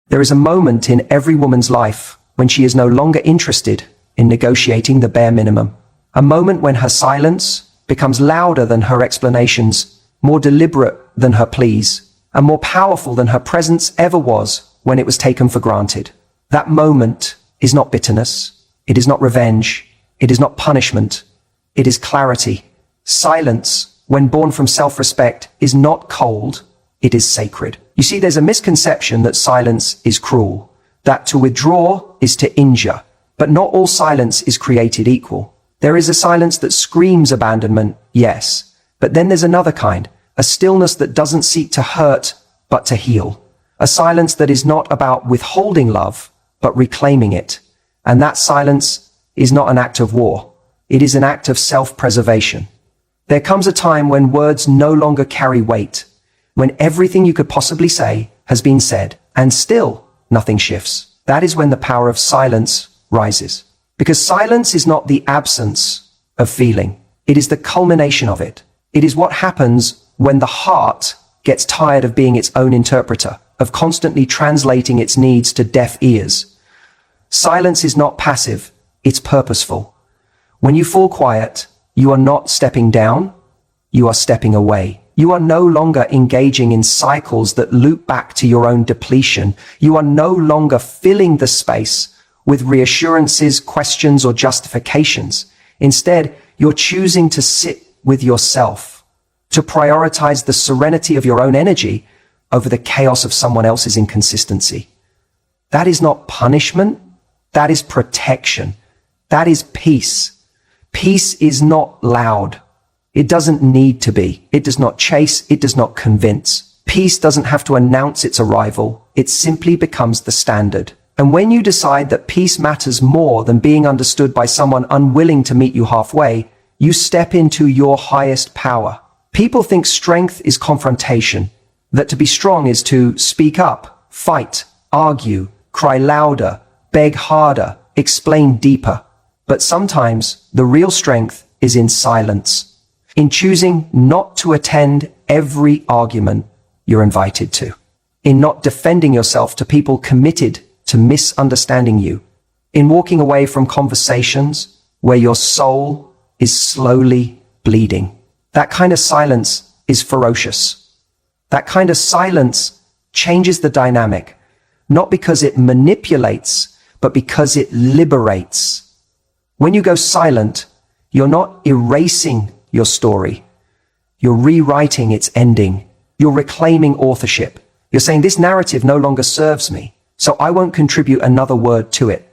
There is a moment in every woman's life when she is no longer interested in negotiating the bare minimum. A moment when her silence becomes louder than her explanations, more deliberate than her pleas, and more powerful than her presence ever was when it was taken for granted. That moment is not bitterness. It is not revenge. It is not punishment. It is clarity. Silence, when born from self-respect, is not cold. It is sacred. You see, there's a misconception that silence is cruel, that to withdraw is to injure. But not all silence is created equal. There is a silence that screams abandonment, yes. But then there's another kind, a stillness that doesn't seek to hurt, but to heal. A silence that is not about withholding love, but reclaiming it. And that silence is not an act of war. It is an act of self-preservation. There comes a time when words no longer carry weight, when everything you could possibly say has been said, and still nothing shifts. That is when the power of silence rises. Because silence is not the absence of feeling. It is the culmination of it. It is what happens when the heart gets tired of being its own interpreter, of constantly translating its needs to deaf ears. Silence is not passive, it's purposeful. When you fall quiet, you are not stepping down, you are stepping away. You are no longer engaging in cycles that loop back to your own depletion. You are no longer filling the space with reassurances, questions, or justifications. Instead, you're choosing to sit with yourself, to prioritize the serenity of your own energy over the chaos of someone else's inconsistency. That is not punishment. That is protection. That is peace. Peace is not loud. It doesn't need to be. It does not chase. It does not convince. Peace doesn't have to announce its arrival. It simply becomes the standard. And when you decide that peace matters more than being understood by someone unwilling to meet you halfway, you step into your highest power. People think strength is confrontation, that to be strong is to speak up, fight, argue, cry louder, beg harder, explain deeper. But sometimes the real strength is in silence, in choosing not to attend every argument you're invited to, in not defending yourself to people committed to misunderstanding you, in walking away from conversations where your soul is slowly bleeding. That kind of silence is ferocious. That kind of silence changes the dynamic, not because it manipulates, but because it liberates. When you go silent, you're not erasing your story. You're rewriting its ending. You're reclaiming authorship. You're saying this narrative no longer serves me, so I won't contribute another word to it.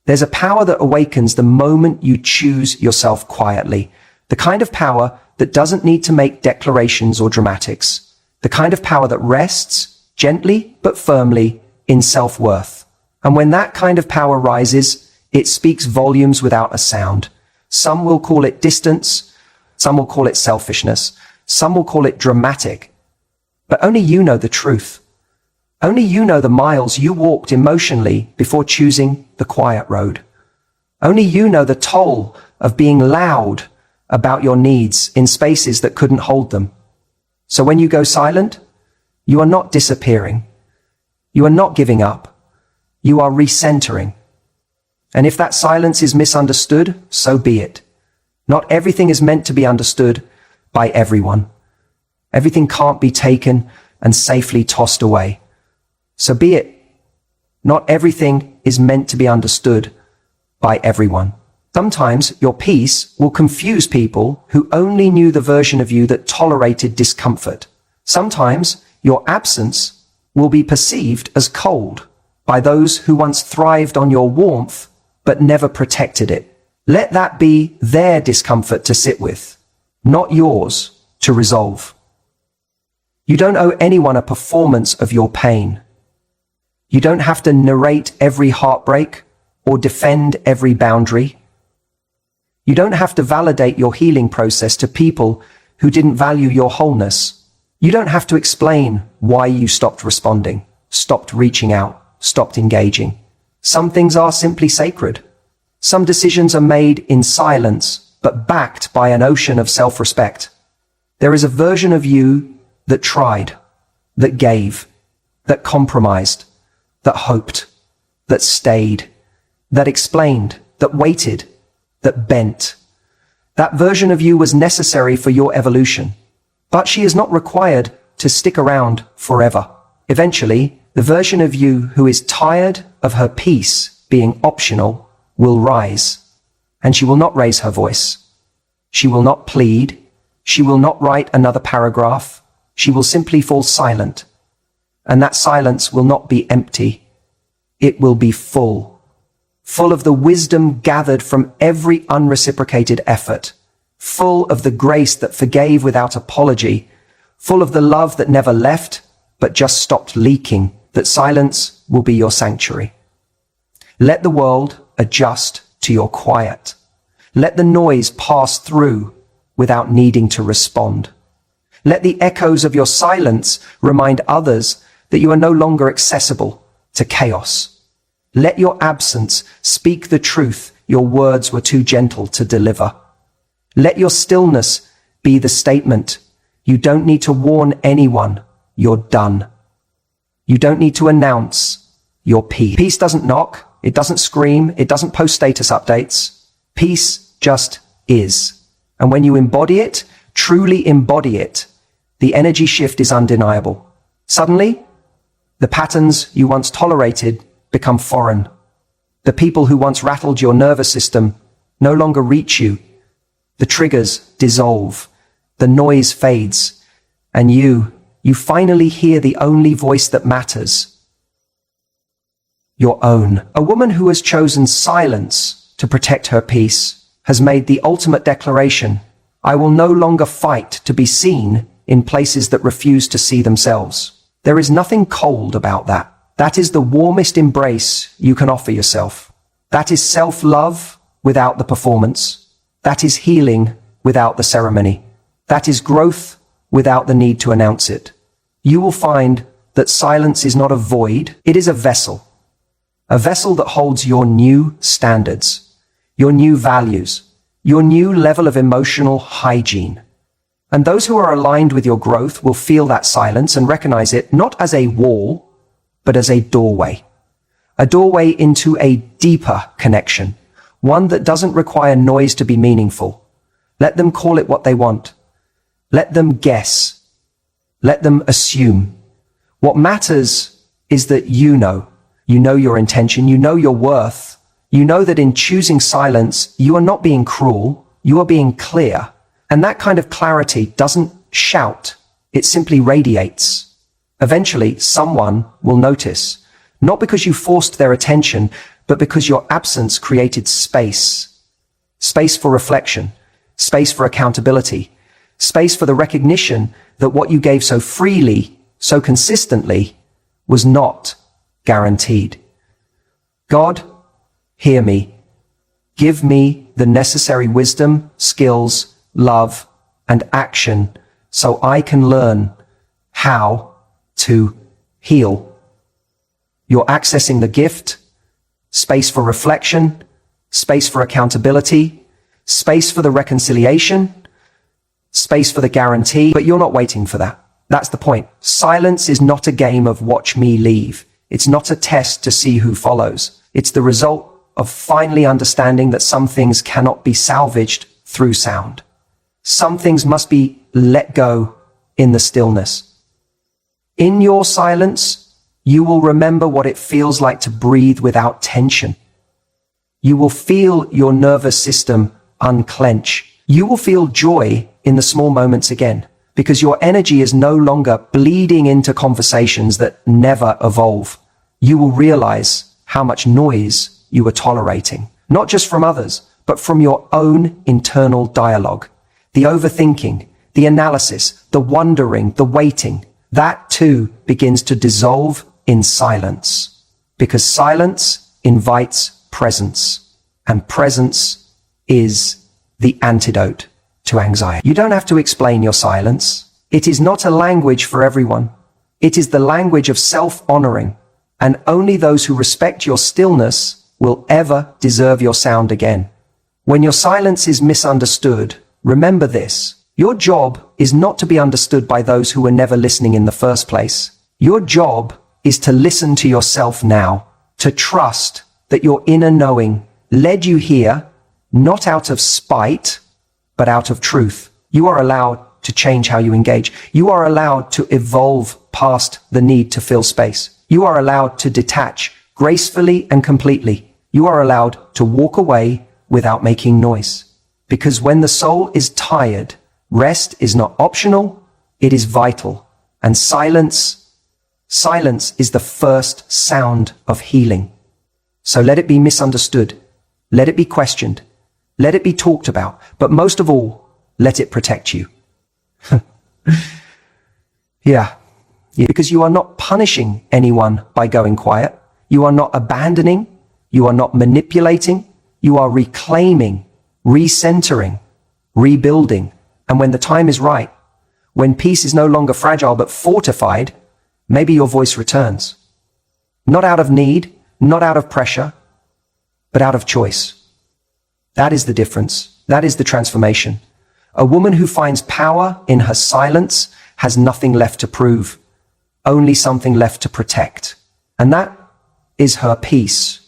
There's a power that awakens the moment you choose yourself quietly. The kind of power that doesn't need to make declarations or dramatics. The kind of power that rests gently but firmly in self-worth. And when that kind of power rises, it speaks volumes without a sound. Some will call it distance. Some will call it selfishness. Some will call it dramatic. But only you know the truth. Only you know the miles you walked emotionally before choosing the quiet road. Only you know the toll of being loud about your needs in spaces that couldn't hold them. So when you go silent, you are not disappearing. You are not giving up. You are recentering. And if that silence is misunderstood, so be it. Not everything is meant to be understood by everyone. Everything can't be taken and safely tossed away. So be it. Not everything is meant to be understood by everyone. Sometimes your peace will confuse people who only knew the version of you that tolerated discomfort. Sometimes your absence will be perceived as cold by those who once thrived on your warmth but never protected it. Let that be their discomfort to sit with, not yours to resolve. You don't owe anyone a performance of your pain. You don't have to narrate every heartbreak or defend every boundary. You don't have to validate your healing process to people who didn't value your wholeness. You don't have to explain why you stopped responding, stopped reaching out, stopped engaging. Some things are simply sacred. Some decisions are made in silence, but backed by an ocean of self-respect. There is a version of you that tried, that gave, that compromised, that hoped, that stayed, that explained, that waited, that bent. That version of you was necessary for your evolution, but she is not required to stick around forever. Eventually, the version of you who is tired of her peace being optional will rise, and she will not raise her voice. She will not plead. She will not write another paragraph. She will simply fall silent. And that silence will not be empty. It will be full. Full of the wisdom gathered from every unreciprocated effort. Full of the grace that forgave without apology. Full of the love that never left, but just stopped leaking. That silence will be your sanctuary. Let the world adjust to your quiet. Let the noise pass through without needing to respond. Let the echoes of your silence remind others that you are no longer accessible to chaos. Let your absence speak the truth your words were too gentle to deliver. Let your stillness be the statement. You don't need to warn anyone. You're done. You don't need to announce your peace. Peace doesn't knock. It doesn't scream. It doesn't post status updates. Peace just is. And when you embody it, truly embody it, the energy shift is undeniable. Suddenly, the patterns you once tolerated become foreign. The people who once rattled your nervous system no longer reach you. The triggers dissolve. The noise fades. And you finally hear the only voice that matters. Your own. A woman who has chosen silence to protect her peace has made the ultimate declaration. I will no longer fight to be seen in places that refuse to see themselves. There is nothing cold about that. That is the warmest embrace you can offer yourself. That is self-love without the performance. That is healing without the ceremony. That is growth without the need to announce it. You will find that silence is not a void, it is a vessel. A vessel that holds your new standards, your new values, your new level of emotional hygiene. And those who are aligned with your growth will feel that silence and recognize it not as a wall, but as a doorway. A doorway into a deeper connection, one that doesn't require noise to be meaningful. Let them call it what they want. Let them guess. Let them assume. What matters is that you know your intention, you know your worth, you know that in choosing silence, you are not being cruel, you are being clear. And that kind of clarity doesn't shout, it simply radiates. Eventually, someone will notice, not because you forced their attention, but because your absence created space. Space for reflection, space for accountability, space for the recognition that what you gave so freely, so consistently, was not guaranteed. God, hear me. Give me the necessary wisdom, skills, love, and action so I can learn how to heal. You're accessing the gift, space for reflection, space for accountability, space for the reconciliation, space for the guarantee, but you're not waiting for that. That's the point. Silence is not a game of watch me leave. It's not a test to see who follows. It's the result of finally understanding that some things cannot be salvaged through sound. Some things must be let go in the stillness. In your silence, you will remember what it feels like to breathe without tension. You will feel your nervous system unclench. You will feel joy in the small moments again, because your energy is no longer bleeding into conversations that never evolve. You will realize how much noise you were tolerating, not just from others, but from your own internal dialogue. The overthinking, the analysis, the wondering, the waiting, that too begins to dissolve in silence, because silence invites presence, and presence is the antidote to anxiety. You don't have to explain your silence. It is not a language for everyone. It is the language of self-honoring, and only those who respect your stillness will ever deserve your sound again. When your silence is misunderstood, remember this. Your job is not to be understood by those who were never listening in the first place. Your job is to listen to yourself now, to trust that your inner knowing led you here, not out of spite, but out of truth. You are allowed to change how you engage. You are allowed to evolve past the need to fill space. You are allowed to detach gracefully and completely. You are allowed to walk away without making noise. Because when the soul is tired, rest is not optional, it is vital. And silence is the first sound of healing. So let it be misunderstood. Let it be questioned. Let it be talked about. But most of all, let it protect you. Yeah. Because you are not punishing anyone by going quiet. You are not abandoning. You are not manipulating. You are reclaiming, recentering, rebuilding. And when the time is right, when peace is no longer fragile but fortified, maybe your voice returns. Not out of need, not out of pressure, but out of choice. That is the difference. That is the transformation. A woman who finds power in her silence has nothing left to prove, only something left to protect. And that is her peace.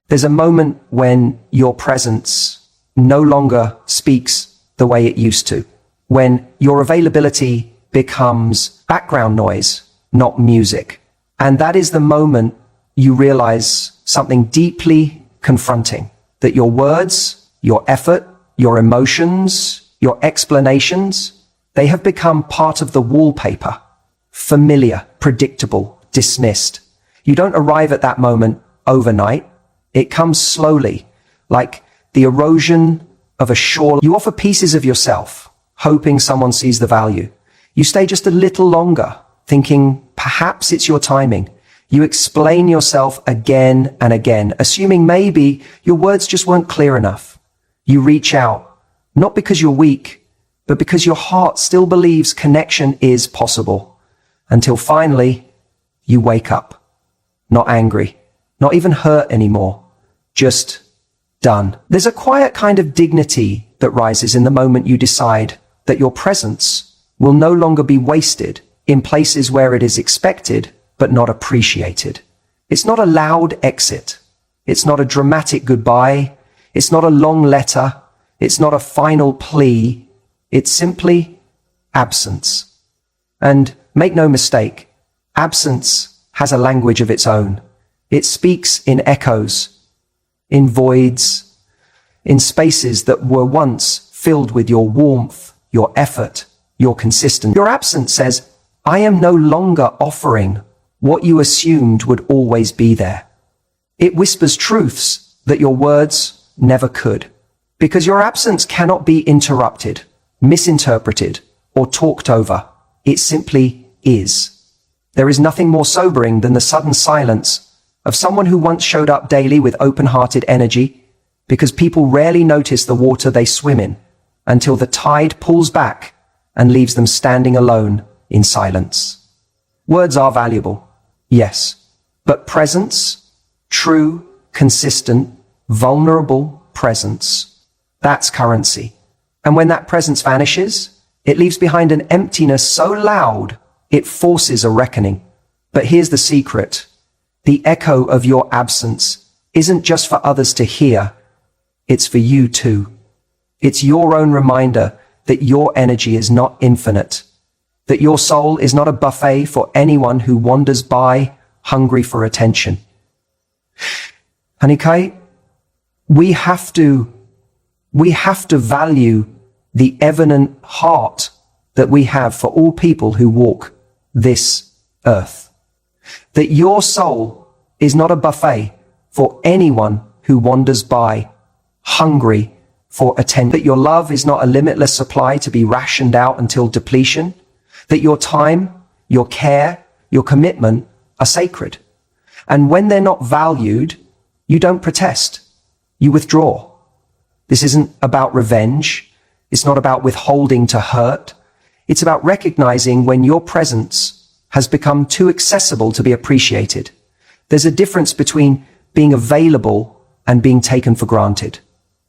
There's a moment when your presence no longer speaks the way it used to, when your availability becomes background noise, not music. And that is the moment you realize something deeply confronting, that your words, your effort, your emotions, your explanations, they have become part of the wallpaper, familiar, predictable, dismissed. You don't arrive at that moment overnight. It comes slowly, like the erosion of a shore. You offer pieces of yourself, hoping someone sees the value. You stay just a little longer, thinking perhaps it's your timing. You explain yourself again and again, assuming maybe your words just weren't clear enough. You reach out, not because you're weak, but because your heart still believes connection is possible. Until finally, you wake up. Not angry, not even hurt anymore, just done. There's a quiet kind of dignity that rises in the moment you decide that your presence will no longer be wasted in places where it is expected but not appreciated. It's not a loud exit. It's not a dramatic goodbye. It's not a long letter. It's not a final plea. It's simply absence. And make no mistake, absence has a language of its own. It speaks in echoes, in voids, in spaces that were once filled with your warmth, your effort, your consistency. Your absence says, I am no longer offering what you assumed would always be there. It whispers truths that your words never could. Because your absence cannot be interrupted, misinterpreted, or talked over. It simply is. There is nothing more sobering than the sudden silence of someone who once showed up daily with open-hearted energy, because people rarely notice the water they swim in until the tide pulls back and leaves them standing alone in silence. Words are valuable, yes, but presence, true, consistent, vulnerable presence, that's currency. And when that presence vanishes, it leaves behind an emptiness so loud, it forces a reckoning. But here's the secret. The echo of your absence isn't just for others to hear. It's for you too. It's your own reminder that your energy is not infinite, that your soul is not a buffet for anyone who wanders by hungry for attention. Hanikai, we have to value the evident heart that we have for all people who walk this earth. That your soul is not a buffet for anyone who wanders by, hungry for attention. That your love is not a limitless supply to be rationed out until depletion. That your time, your care, your commitment are sacred. And when they're not valued, you don't protest. You withdraw. This isn't about revenge. It's not about withholding to hurt. It's about recognizing when your presence has become too accessible to be appreciated. There's a difference between being available and being taken for granted.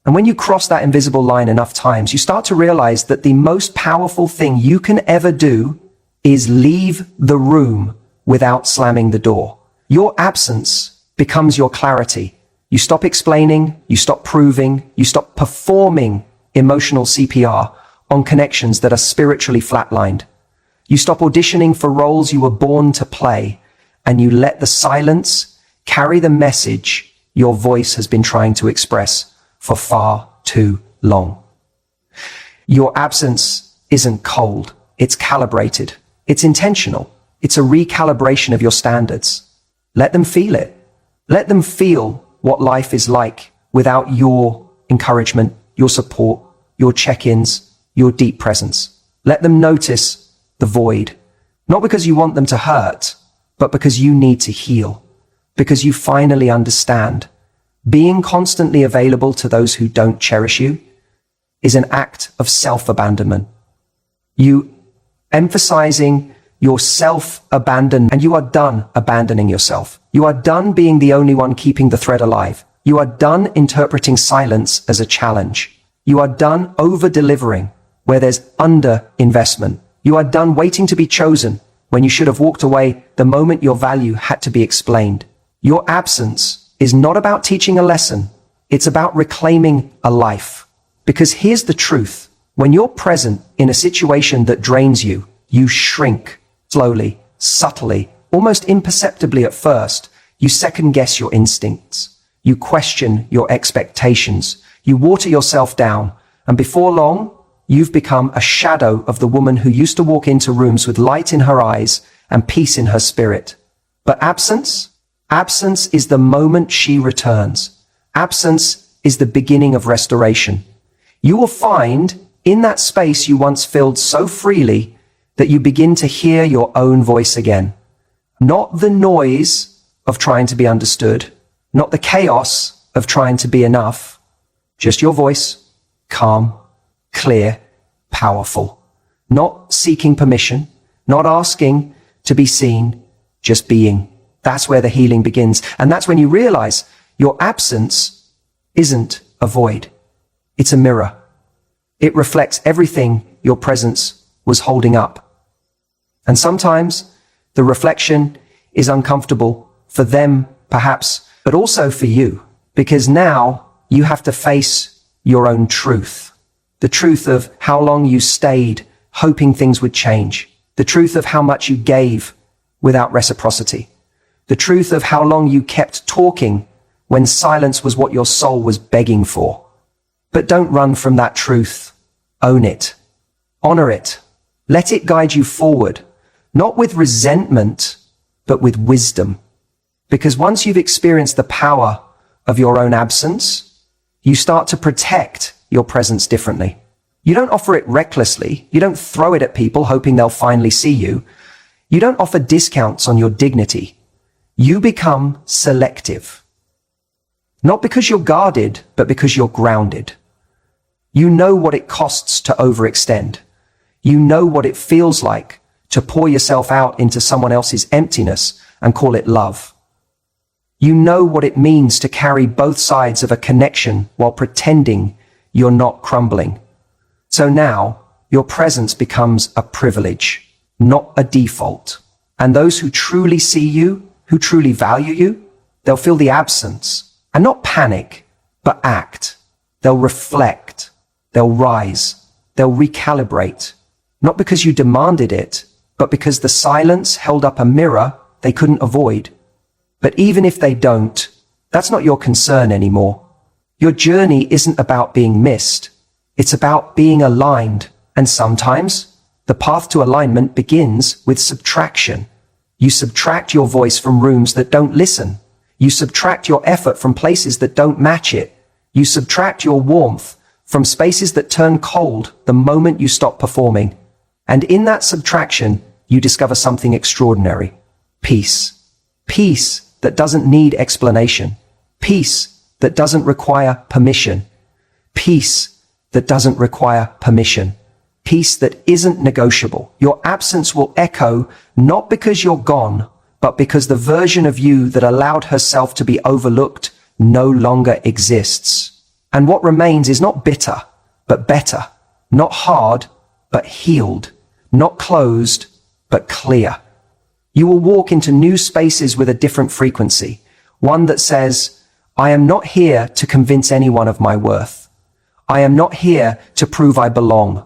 And when you cross that invisible line enough times, you start to realize that the most powerful thing you can ever do is leave the room without slamming the door. Your absence becomes your clarity. You stop explaining, you stop proving, you stop performing emotional CPR on connections that are spiritually flatlined. You stop auditioning for roles you were born to play, and you let the silence carry the message your voice has been trying to express for far too long. Your absence isn't cold, it's calibrated, it's intentional, it's a recalibration of your standards. Let them feel it. Let them feel what life is like without your encouragement, your support, your check-ins, your deep presence. Let them notice the void, not because you want them to hurt, but because you need to heal, because you finally understand. Being constantly available to those who don't cherish you is an act of self-abandonment. You emphasizing your self-abandonment, and you are done abandoning yourself. You are done being the only one keeping the thread alive. You are done interpreting silence as a challenge. You are done over-delivering where there's under-investment. You are done waiting to be chosen when you should have walked away the moment your value had to be explained. Your absence is not about teaching a lesson. It's about reclaiming a life. Because here's the truth. When you're present in a situation that drains you, you shrink slowly, subtly, almost imperceptibly at first. You second-guess your instincts. You question your expectations. You water yourself down. And before long, you've become a shadow of the woman who used to walk into rooms with light in her eyes and peace in her spirit. But absence is the moment she returns. Absence is the beginning of restoration. You will find in that space you once filled so freely that you begin to hear your own voice again. Not the noise of trying to be understood, not the chaos of trying to be enough, just your voice, calm, clear, powerful, not seeking permission, not asking to be seen, just being. That's where the healing begins. And that's when you realize your absence isn't a void. It's a mirror. It reflects everything your presence was holding up. And sometimes the reflection is uncomfortable for them, perhaps, but also for you, because now you have to face your own truth. The truth of how long you stayed hoping things would change. The truth of how much you gave without reciprocity. The truth of how long you kept talking when silence was what your soul was begging for. But don't run from that truth. Own it. Honor it. Let it guide you forward, not with resentment, but with wisdom. Because once you've experienced the power of your own absence, you start to protect your presence differently. You don't offer it recklessly. You don't throw it at people hoping they'll finally see you. You don't offer discounts on your dignity. You become selective. Not because you're guarded, but because you're grounded. You know what it costs to overextend. You know what it feels like to pour yourself out into someone else's emptiness and call it love. You know what it means to carry both sides of a connection while pretending you're not crumbling. So now, your presence becomes a privilege, not a default. And those who truly see you, who truly value you, they'll feel the absence and not panic, but act. They'll reflect. They'll rise. They'll recalibrate. Not because you demanded it, but because the silence held up a mirror they couldn't avoid. But even if they don't, that's not your concern anymore. Your journey isn't about being missed. It's about being aligned. And sometimes the path to alignment begins with subtraction. You subtract your voice from rooms that don't listen. You subtract your effort from places that don't match it. You subtract your warmth from spaces that turn cold the moment you stop performing. And in that subtraction, you discover something extraordinary. Peace. Peace that doesn't need explanation. Peace that doesn't require permission. Peace that doesn't require permission. Peace that isn't negotiable. Your absence will echo, not because you're gone, but because the version of you that allowed herself to be overlooked no longer exists. And what remains is not bitter, but better. Not hard, but healed. Not closed, but clear. You will walk into new spaces with a different frequency, one that says, I am not here to convince anyone of my worth. I am not here to prove I belong.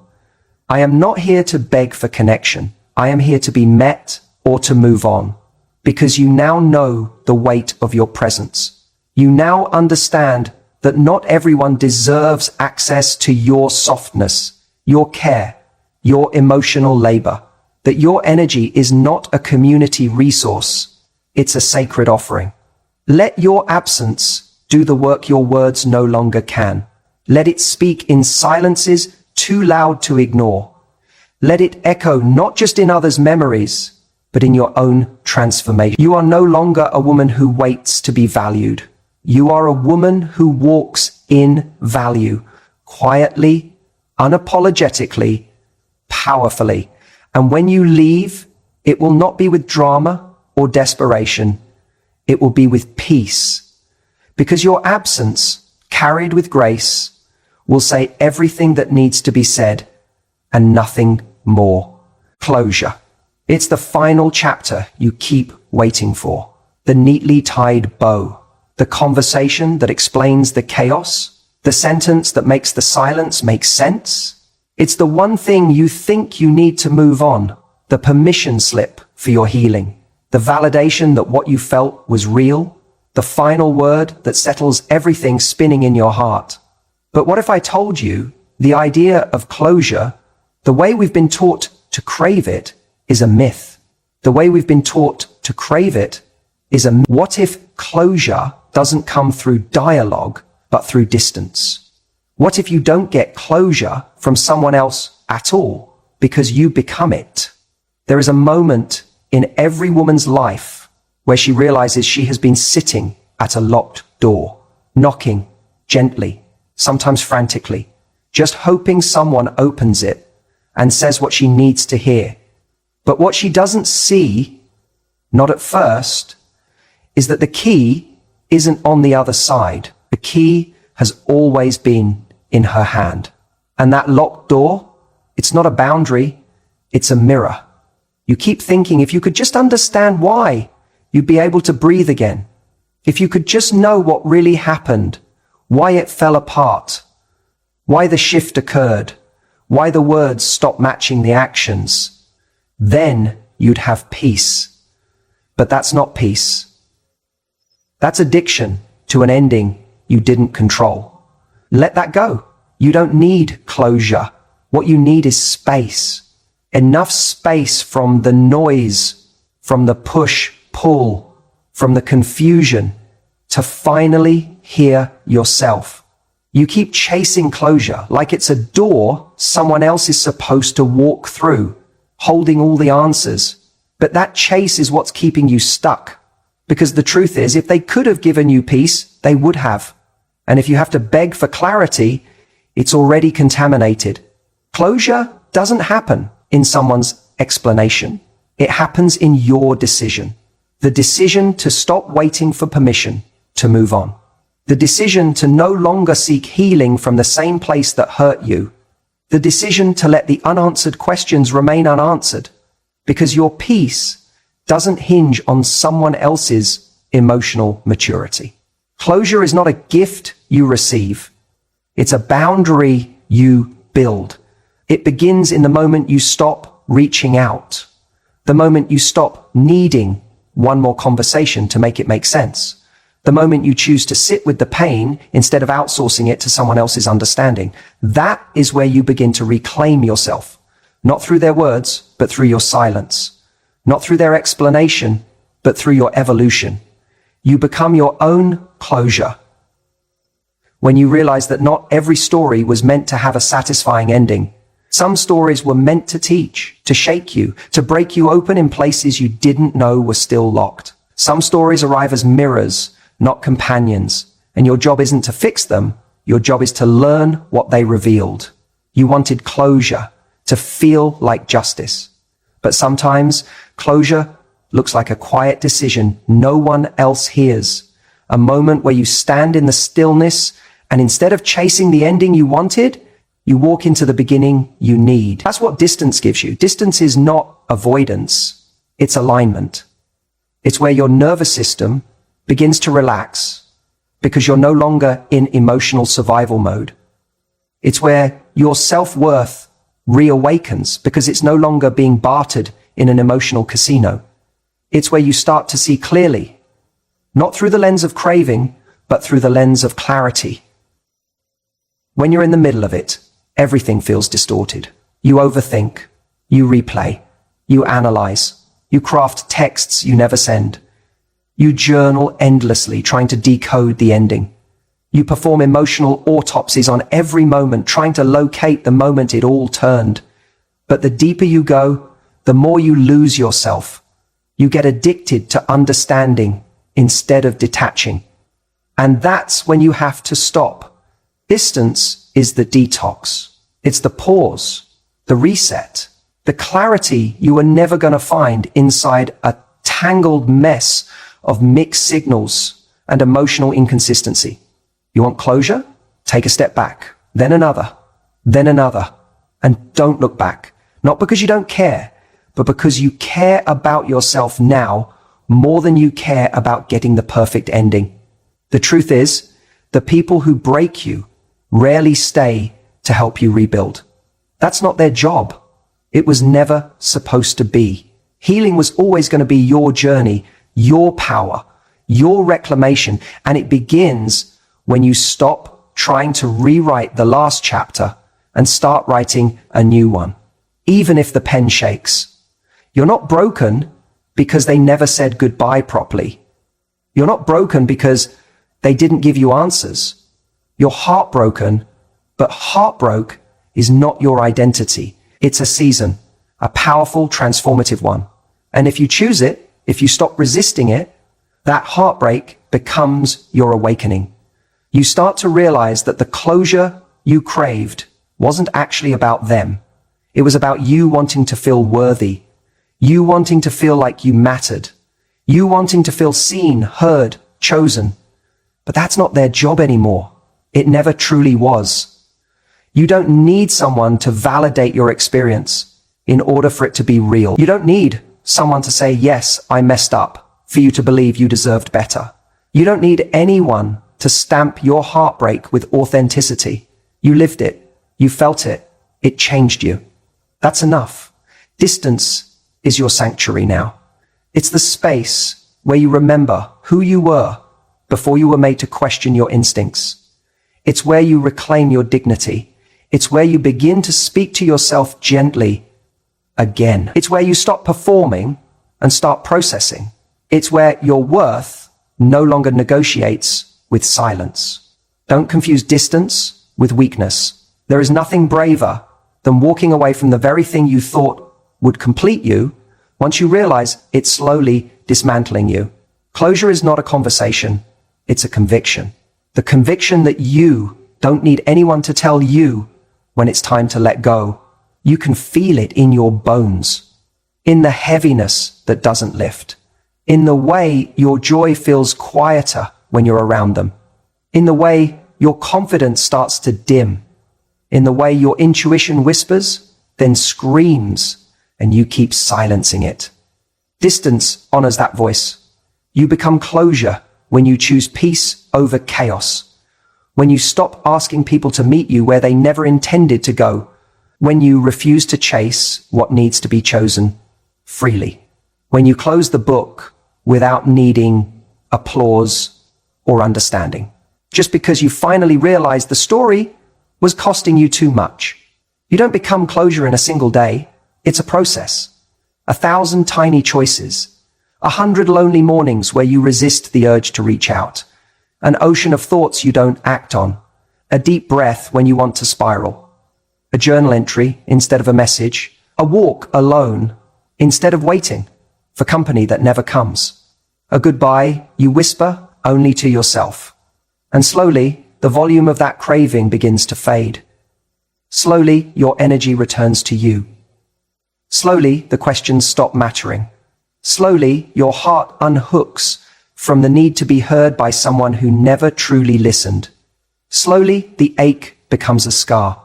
I am not here to beg for connection. I am here to be met or to move on, because you now know the weight of your presence. You now understand that not everyone deserves access to your softness, your care, your emotional labor, that your energy is not a community resource, it's a sacred offering. Let your absence do the work your words no longer can. Let it speak in silences too loud to ignore. Let it echo not just in others' memories, but in your own transformation. You are no longer a woman who waits to be valued. You are a woman who walks in value, quietly, unapologetically, powerfully. And when you leave, it will not be with drama or desperation. It will be with peace. Because your absence, carried with grace, will say everything that needs to be said and nothing more. Closure. It's the final chapter you keep waiting for. The neatly tied bow. The conversation that explains the chaos. The sentence that makes the silence make sense. It's the one thing you think you need to move on. The permission slip for your healing. The validation that what you felt was real. The final word that settles everything spinning in your heart. But what if I told you the idea of closure, the way we've been taught to crave it, is a myth? The way we've been taught to crave it is a myth. What if closure doesn't come through dialogue, but through distance? What if you don't get closure from someone else at all, because you become it? There is a moment in every woman's life where she realizes she has been sitting at a locked door, knocking gently, sometimes frantically, just hoping someone opens it and says what she needs to hear. But what she doesn't see, not at first, is that the key isn't on the other side. The key has always been in her hand. And that locked door, it's not a boundary, it's a mirror. You keep thinking if you could just understand why, you'd be able to breathe again. If you could just know what really happened, why it fell apart, why the shift occurred, why the words stopped matching the actions, then you'd have peace. But that's not peace. That's addiction to an ending you didn't control. Let that go. You don't need closure. What you need is space. Enough space from the noise, from the push-pull, from the confusion, to finally hear yourself. You keep chasing closure like it's a door someone else is supposed to walk through, holding all the answers. But that chase is what's keeping you stuck. Because the truth is, if they could have given you peace, they would have. And if you have to beg for clarity, it's already contaminated. Closure doesn't happen in someone's explanation. It happens in your decision. The decision to stop waiting for permission to move on. The decision to no longer seek healing from the same place that hurt you. The decision to let the unanswered questions remain unanswered. Because your peace doesn't hinge on someone else's emotional maturity. Closure is not a gift you receive. It's a boundary you build. It begins in the moment you stop reaching out. The moment you stop needing one more conversation to make it make sense. The moment you choose to sit with the pain instead of outsourcing it to someone else's understanding. That is where you begin to reclaim yourself. Not through their words, but through your silence. Not through their explanation, but through your evolution. You become your own closure. When you realize that not every story was meant to have a satisfying ending. Some stories were meant to teach, to shake you, to break you open in places you didn't know were still locked. Some stories arrive as mirrors, not companions, and your job isn't to fix them. Your job is to learn what they revealed. You wanted closure, to feel like justice. But sometimes closure looks like a quiet decision no one else hears. A moment where you stand in the stillness and instead of chasing the ending you wanted, you walk into the beginning you need. That's what distance gives you. Distance is not avoidance. It's alignment. It's where your nervous system begins to relax because you're no longer in emotional survival mode. It's where your self-worth reawakens because it's no longer being bartered in an emotional casino. It's where you start to see clearly, not through the lens of craving, but through the lens of clarity. When you're in the middle of it, everything feels distorted. You overthink, you replay, you analyze, you craft texts you never send. You journal endlessly, trying to decode the ending. You perform emotional autopsies on every moment, trying to locate the moment it all turned. But the deeper you go, the more you lose yourself. You get addicted to understanding instead of detaching. And that's when you have to stop. Distance is the detox. It's the pause, the reset, the clarity you are never going to find inside a tangled mess of mixed signals and emotional inconsistency. You want closure? Take a step back, then another, and don't look back. Not because you don't care, but because you care about yourself now more than you care about getting the perfect ending. The truth is, the people who break you rarely stay to help you rebuild. That's not their job. It was never supposed to be. Healing was always going to be your journey, your power, your reclamation, and it begins when you stop trying to rewrite the last chapter and start writing a new one, even if the pen shakes. You're not broken because they never said goodbye properly. You're not broken because they didn't give you answers. You're heartbroken, but heartbroken is not your identity. It's a season, a powerful, transformative one. And if you choose it, if you stop resisting it, that heartbreak becomes your awakening. You start to realize that the closure you craved wasn't actually about them. It was about you wanting to feel worthy, you wanting to feel like you mattered, you wanting to feel seen, heard, chosen. But that's not their job anymore. It never truly was. You don't need someone to validate your experience in order for it to be real. You don't need someone to say, yes, I messed up, for you to believe you deserved better. You don't need anyone to stamp your heartbreak with authenticity. You lived it. You felt it. It changed you. That's enough. Distance is your sanctuary now. It's the space where you remember who you were before you were made to question your instincts. It's where you reclaim your dignity. It's where you begin to speak to yourself gently again. It's where you stop performing and start processing. It's where your worth no longer negotiates with silence. Don't confuse distance with weakness. There is nothing braver than walking away from the very thing you thought would complete you once you realize it's slowly dismantling you. Closure is not a conversation. It's a conviction. The conviction that you don't need anyone to tell you when it's time to let go. You can feel it in your bones, in the heaviness that doesn't lift, in the way your joy feels quieter when you're around them, in the way your confidence starts to dim, in the way your intuition whispers, then screams, and you keep silencing it. Distance honors that voice. You become closure when you choose peace over chaos, when you stop asking people to meet you where they never intended to go, when you refuse to chase what needs to be chosen freely, when you close the book without needing applause or understanding, just because you finally realized the story was costing you too much. You don't become closure in a single day. It's a process. 1,000 tiny choices, 100 lonely mornings where you resist the urge to reach out, an ocean of thoughts you don't act on, a deep breath when you want to spiral, a journal entry instead of a message, a walk alone instead of waiting for company that never comes, a goodbye you whisper only to yourself. And slowly, the volume of that craving begins to fade. Slowly, your energy returns to you. Slowly, the questions stop mattering. Slowly, your heart unhooks from the need to be heard by someone who never truly listened. Slowly, the ache becomes a scar.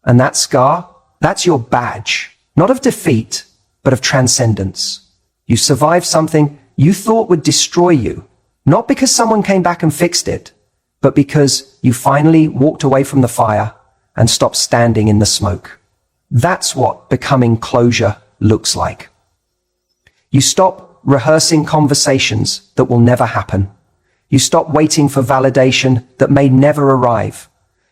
And that scar, that's your badge, not of defeat, but of transcendence. You survived something you thought would destroy you, not because someone came back and fixed it, but because you finally walked away from the fire and stopped standing in the smoke. That's what becoming closure looks like. You stop rehearsing conversations that will never happen. You stop waiting for validation that may never arrive.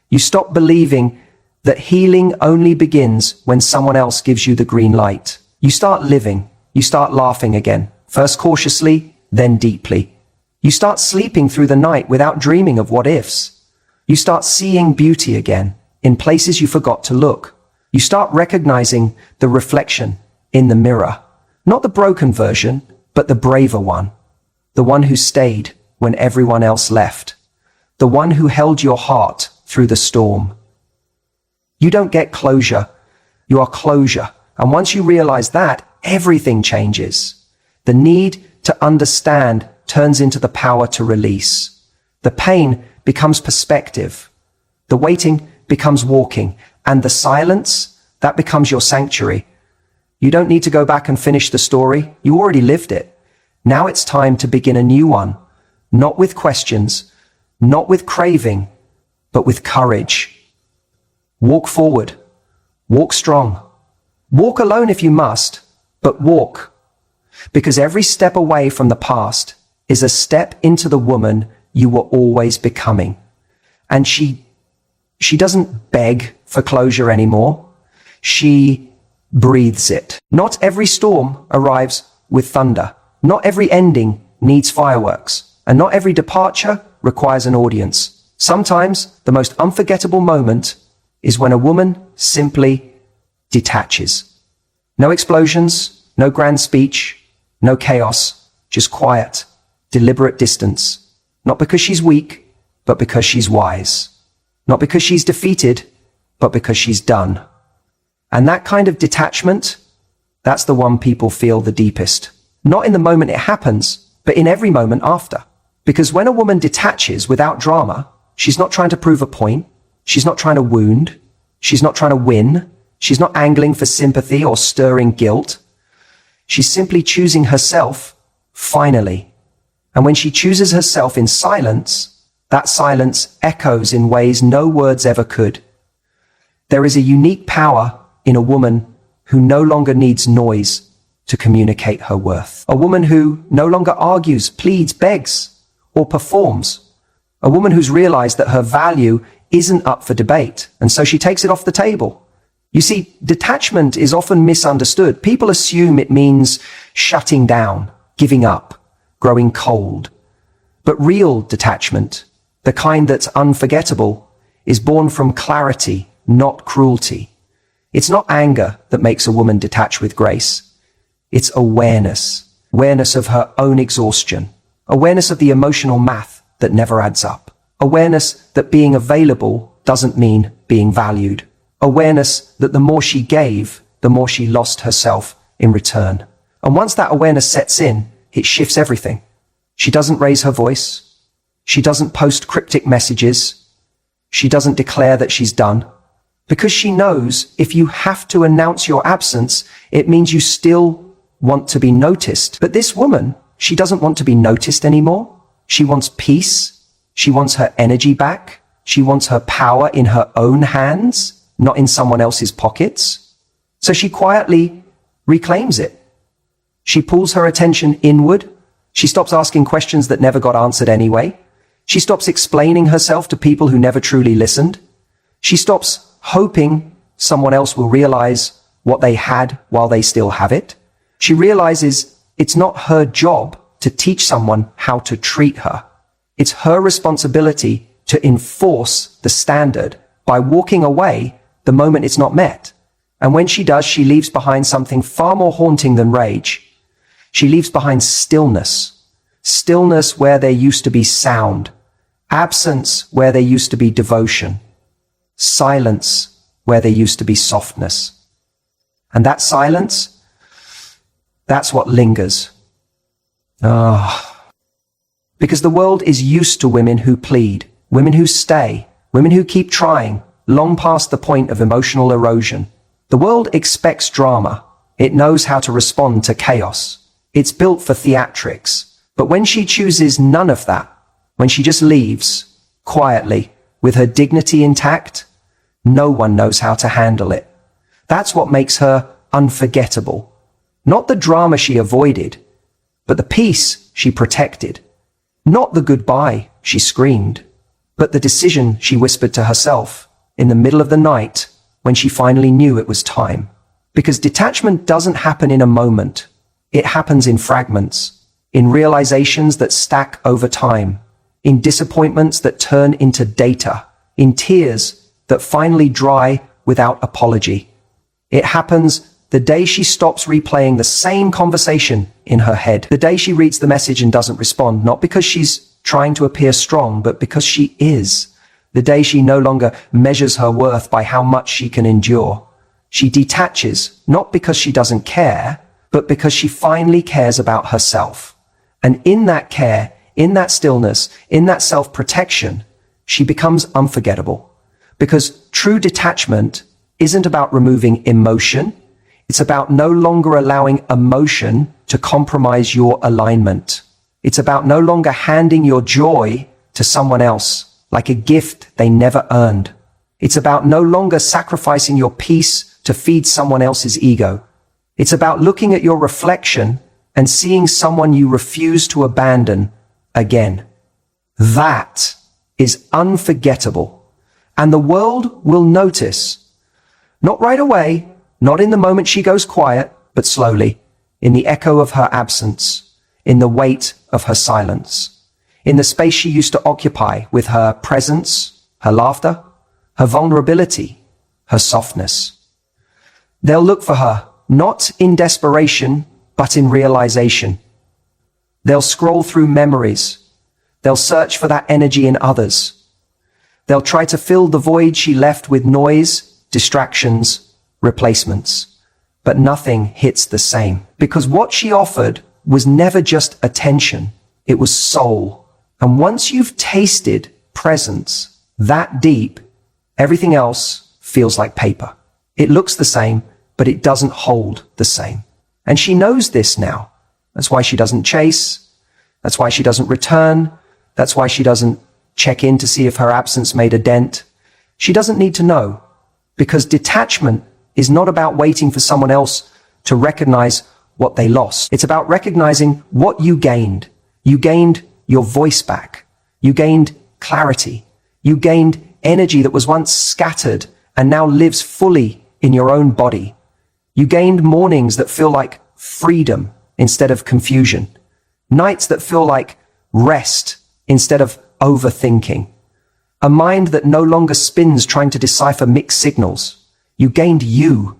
You stop believing that healing only begins when someone else gives you the green light. You start living. You start laughing again, first cautiously, then deeply. You start sleeping through the night without dreaming of what ifs. You start seeing beauty again in places you forgot to look. You start recognizing the reflection in the mirror, not the broken version, but the braver one, the one who stayed when everyone else left, the one who held your heart through the storm. You don't get closure, you are closure. And once you realize that, everything changes. The need to understand turns into the power to release. The pain becomes perspective. The waiting becomes walking. And the silence, that becomes your sanctuary. You don't need to go back and finish the story. You already lived it. Now it's time to begin a new one. Not with questions, not with craving, but with courage. Walk forward. Walk strong. Walk alone if you must, but walk. Because every step away from the past is a step into the woman you were always becoming. And she doesn't beg for closure anymore. She breathes it. Not every storm arrives with thunder. Not every ending needs fireworks. And not every departure requires an audience. Sometimes the most unforgettable moment is when a woman simply detaches. No explosions, no grand speech, no chaos, just quiet, deliberate distance. Not because she's weak, but because she's wise. Not because she's defeated, but because she's done. And that kind of detachment, that's the one people feel the deepest. Not in the moment it happens, but in every moment after. Because when a woman detaches without drama, she's not trying to prove a point. She's not trying to wound. She's not trying to win. She's not angling for sympathy or stirring guilt. She's simply choosing herself, finally. And when she chooses herself in silence, that silence echoes in ways no words ever could. There is a unique power in a woman who no longer needs noise to communicate her worth. A woman who no longer argues, pleads, begs, or performs. A woman who's realized that her value isn't up for debate, and so she takes it off the table. You see, detachment is often misunderstood. People assume it means shutting down, giving up, growing cold. But real detachment, the kind that's unforgettable, is born from clarity, not cruelty. It's not anger that makes a woman detach with grace. It's awareness. Awareness of her own exhaustion. Awareness of the emotional math that never adds up. Awareness that being available doesn't mean being valued. Awareness that the more she gave, the more she lost herself in return. And once that awareness sets in, it shifts everything. She doesn't raise her voice. She doesn't post cryptic messages. She doesn't declare that she's done. Because she knows if you have to announce your absence, it means you still want to be noticed. But this woman, she doesn't want to be noticed anymore. She wants peace. She wants her energy back. She wants her power in her own hands, not in someone else's pockets. So she quietly reclaims it. She pulls her attention inward. She stops asking questions that never got answered anyway. She stops explaining herself to people who never truly listened. She stops hoping someone else will realize what they had while they still have it. She realizes it's not her job to teach someone how to treat her. It's her responsibility to enforce the standard by walking away the moment it's not met. And when she does, she leaves behind something far more haunting than rage. She leaves behind stillness. Stillness where there used to be sound. Absence where there used to be devotion. Silence where there used to be softness. And that silence, that's what lingers. Because the world is used to women who plead, women who stay, women who keep trying, long past the point of emotional erosion. The world expects drama. It knows how to respond to chaos. It's built for theatrics. But when she chooses none of that, when she just leaves, quietly, with her dignity intact, no one knows how to handle it. That's what makes her unforgettable. Not the drama she avoided, but the peace she protected. Not the goodbye she screamed, but the decision she whispered to herself in the middle of the night when she finally knew it was time. Because detachment doesn't happen in a moment. It happens in fragments, in realizations that stack over time, in disappointments that turn into data, in tears that finally dry without apology. It happens the day she stops replaying the same conversation in her head, the day she reads the message and doesn't respond, not because she's trying to appear strong, but because she is. The day she no longer measures her worth by how much she can endure. She detaches, not because she doesn't care, but because she finally cares about herself. And in that care, in that stillness, in that self-protection, she becomes unforgettable. Because true detachment isn't about removing emotion. It's about no longer allowing emotion to compromise your alignment. It's about no longer handing your joy to someone else like a gift they never earned. It's about no longer sacrificing your peace to feed someone else's ego. It's about looking at your reflection and seeing someone you refuse to abandon again. That is unforgettable. And the world will notice. Not right away, not in the moment she goes quiet, but slowly, in the echo of her absence, in the weight of her silence, in the space she used to occupy with her presence, her laughter, her vulnerability, her softness. They'll look for her, not in desperation, but in realization. They'll scroll through memories. They'll search for that energy in others. They'll try to fill the void she left with noise, distractions, replacements. But nothing hits the same. Because what she offered was never just attention. It was soul. And once you've tasted presence that deep, everything else feels like paper. It looks the same, but it doesn't hold the same. And she knows this now. That's why she doesn't chase. That's why she doesn't return. That's why she doesn't check in to see if her absence made a dent. She doesn't need to know. Because detachment is not about waiting for someone else to recognize what they lost. It's about recognizing what you gained. You gained your voice back. You gained clarity. You gained energy that was once scattered and now lives fully in your own body. You gained mornings that feel like freedom instead of confusion. Nights that feel like rest instead of overthinking. A mind that no longer spins trying to decipher mixed signals. You gained you.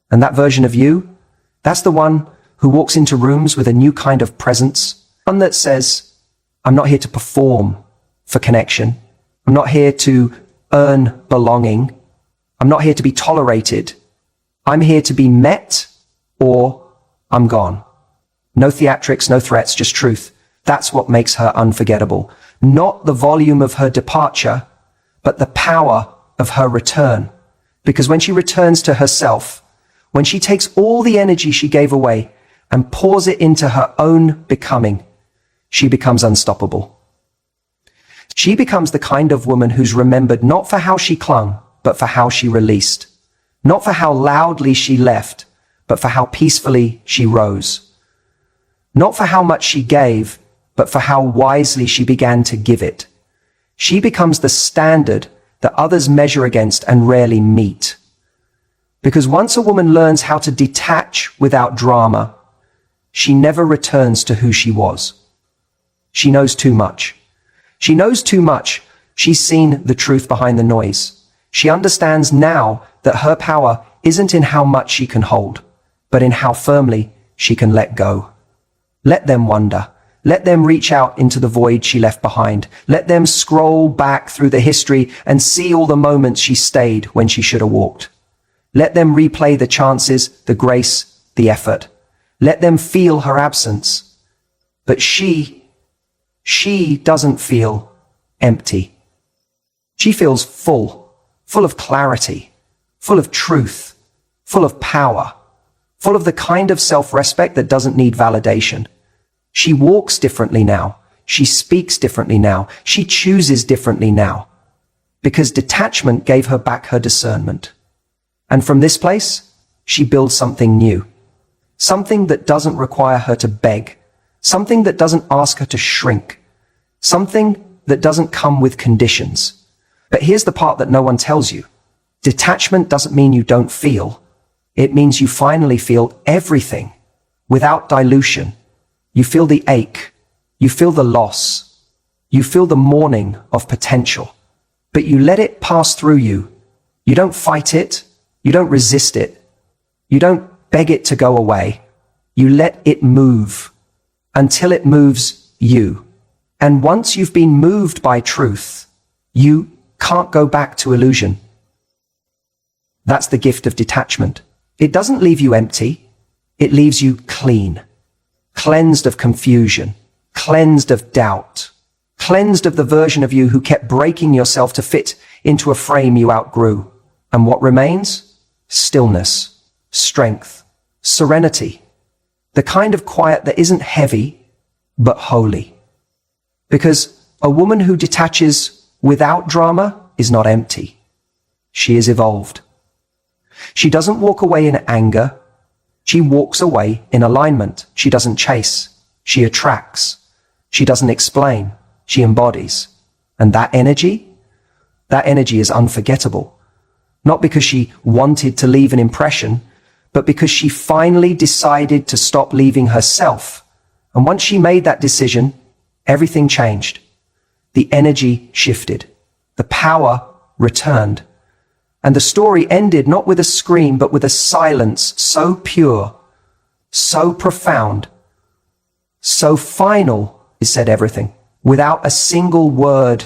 And that version of you, that's the one who walks into rooms with a new kind of presence. One that says, I'm not here to perform for connection. I'm not here to earn belonging. I'm not here to be tolerated. I'm here to be met, or I'm gone. No theatrics, no threats, just truth. That's what makes her unforgettable. Not the volume of her departure, but the power of her return. Because when she returns to herself, when she takes all the energy she gave away and pours it into her own becoming, she becomes unstoppable. She becomes the kind of woman who's remembered not for how she clung, but for how she released. Not for how loudly she left, but for how peacefully she rose. Not for how much she gave, but for how wisely she began to give it. She becomes the standard that others measure against and rarely meet. Because once a woman learns how to detach without drama, she never returns to who she was. She knows too much. She knows too much. She's seen the truth behind the noise. She understands now that her power isn't in how much she can hold, but in how firmly she can let go. Let them wonder. Let them reach out into the void she left behind. Let them scroll back through the history and see all the moments she stayed when she should have walked. Let them replay the chances, the grace, the effort. Let them feel her absence. But she doesn't feel empty. She feels full of clarity, full of truth, full of power, full of the kind of self-respect that doesn't need validation. She walks differently now. She speaks differently now. She chooses differently now. Because detachment gave her back her discernment. And from this place, she builds something new. Something that doesn't require her to beg. Something that doesn't ask her to shrink. Something that doesn't come with conditions. But here's the part that no one tells you. Detachment doesn't mean you don't feel. It means you finally feel everything, without dilution. You feel the ache. You feel the loss. You feel the mourning of potential. But you let it pass through you. You don't fight it. You don't resist it. You don't beg it to go away. You let it move until it moves you. And once you've been moved by truth, you can't go back to illusion. That's the gift of detachment. It doesn't leave you empty. It leaves you clean, cleansed of confusion, cleansed of doubt, cleansed of the version of you who kept breaking yourself to fit into a frame you outgrew. And what remains? Stillness, strength, serenity, the kind of quiet that isn't heavy, but holy. Because a woman who detaches without drama is not empty. She is evolved. She doesn't walk away in anger. She walks away in alignment. She doesn't chase. She attracts. She doesn't explain. She embodies. And that energy is unforgettable. Not because she wanted to leave an impression, but because she finally decided to stop leaving herself. And once she made that decision, everything changed. The energy shifted. The power returned. And the story ended not with a scream, but with a silence so pure, so profound, so final, it said everything, without a single word